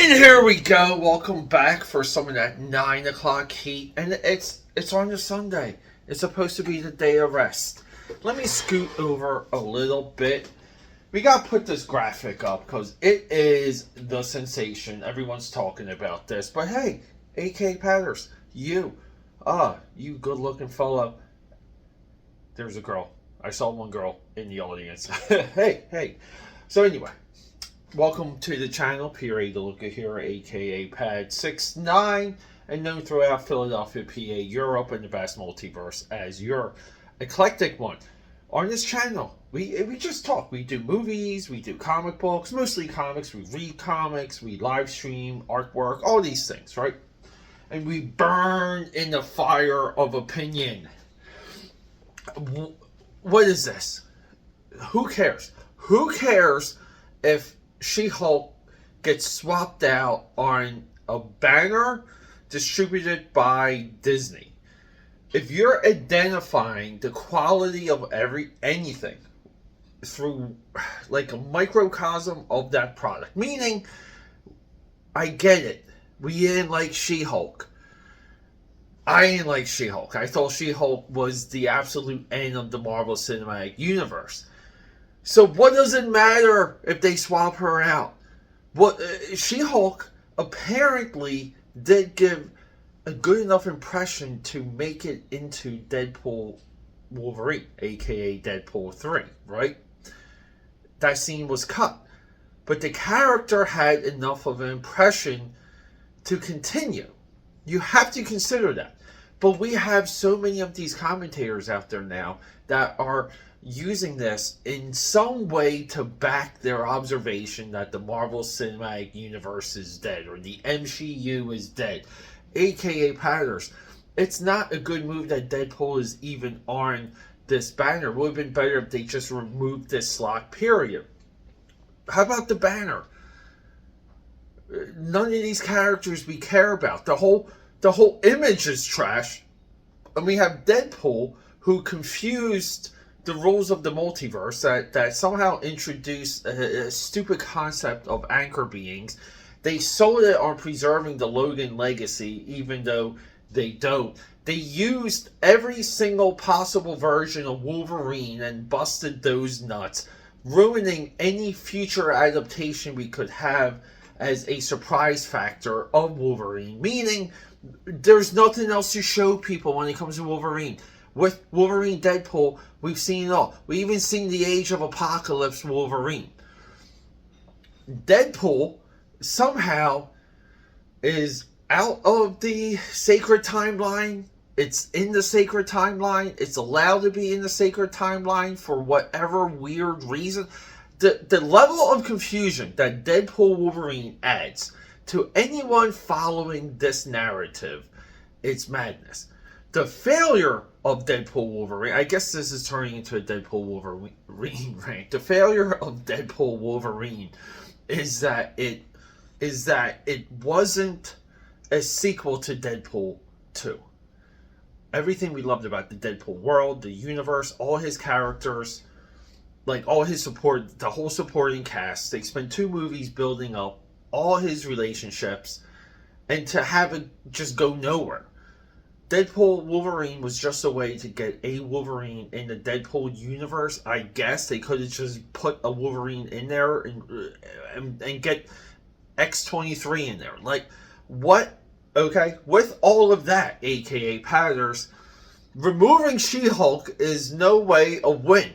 And here we go. Welcome back for some of that 9 o'clock heat. And it's on a Sunday. It's supposed to be the day of rest. Let me scoot over a little bit. We got to put this graphic up because it is the sensation. Everyone's talking about this. But hey, AKAPADers, you good looking fellow. There's a girl. I saw one girl in the audience. Hey. So anyway. Welcome to the channel, Pierre DeLuca here, aka Pad69, and known throughout Philadelphia, PA, Europe, and the vast multiverse as your eclectic one. On this channel, we just talk. We do movies, we do comic books, mostly comics, we read comics, we live stream, artwork, all these things, right? And we burn in the fire of opinion. What is this? Who cares? Who cares if She-Hulk gets swapped out on a banner distributed by Disney? If you're identifying the quality of anything through like a microcosm of that product, meaning, I get it, we didn't like She-Hulk. I didn't like She-Hulk. I thought She-Hulk was the absolute end of the Marvel Cinematic Universe. So what does it matter if they swap her out? She-Hulk apparently did give a good enough impression to make it into Deadpool Wolverine, aka Deadpool 3, right? That scene was cut. But the character had enough of an impression to continue. You have to consider that. But we have so many of these commentators out there now that are using this in some way to back their observation that the Marvel Cinematic Universe is dead or the MCU is dead. AKA Padders. It's not a good move that Deadpool is even on this banner. It would have been better if they just removed this slot, period. How about the banner? None of these characters we care about. The whole image is trash. And we have Deadpool who confused the rules of the multiverse that somehow introduced a stupid concept of anchor beings. They sold it on preserving the Logan legacy, even though they don't. They used every single possible version of Wolverine and busted those nuts, ruining any future adaptation we could have as a surprise factor of Wolverine. Meaning, there's nothing else to show people when it comes to Wolverine. With Wolverine Deadpool, we've seen it all. We've even seen the Age of Apocalypse Wolverine. Deadpool somehow is out of the sacred timeline. It's in the sacred timeline. It's allowed to be in the sacred timeline for whatever weird reason. The level of confusion that Deadpool Wolverine adds to anyone following this narrative, it's madness. The failure of Deadpool Wolverine, I guess this is turning into a Deadpool Wolverine rant. The failure of Deadpool Wolverine is that it wasn't a sequel to Deadpool 2. Everything we loved about the Deadpool world, the universe, all his characters, like all his support, the whole supporting cast, they spent 2 movies building up all his relationships, and to have it just go nowhere. Deadpool Wolverine was just a way to get a Wolverine in the Deadpool universe. I guess they could have just put a Wolverine in there and get X-23 in there. Like, what? Okay, with all of that, aka Padders, removing She-Hulk is no way a win.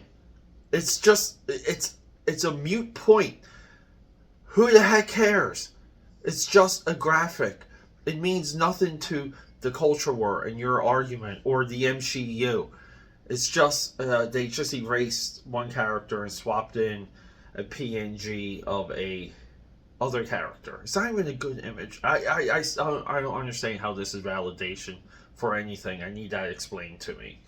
It's just, it's a mute point. Who the heck cares? It's just a graphic. It means nothing to the culture war and your argument or the MCU. It's just they just erased one character and swapped in a PNG of a other character. It's not even a good image. I don't understand how this is validation for anything. I need that explained to me.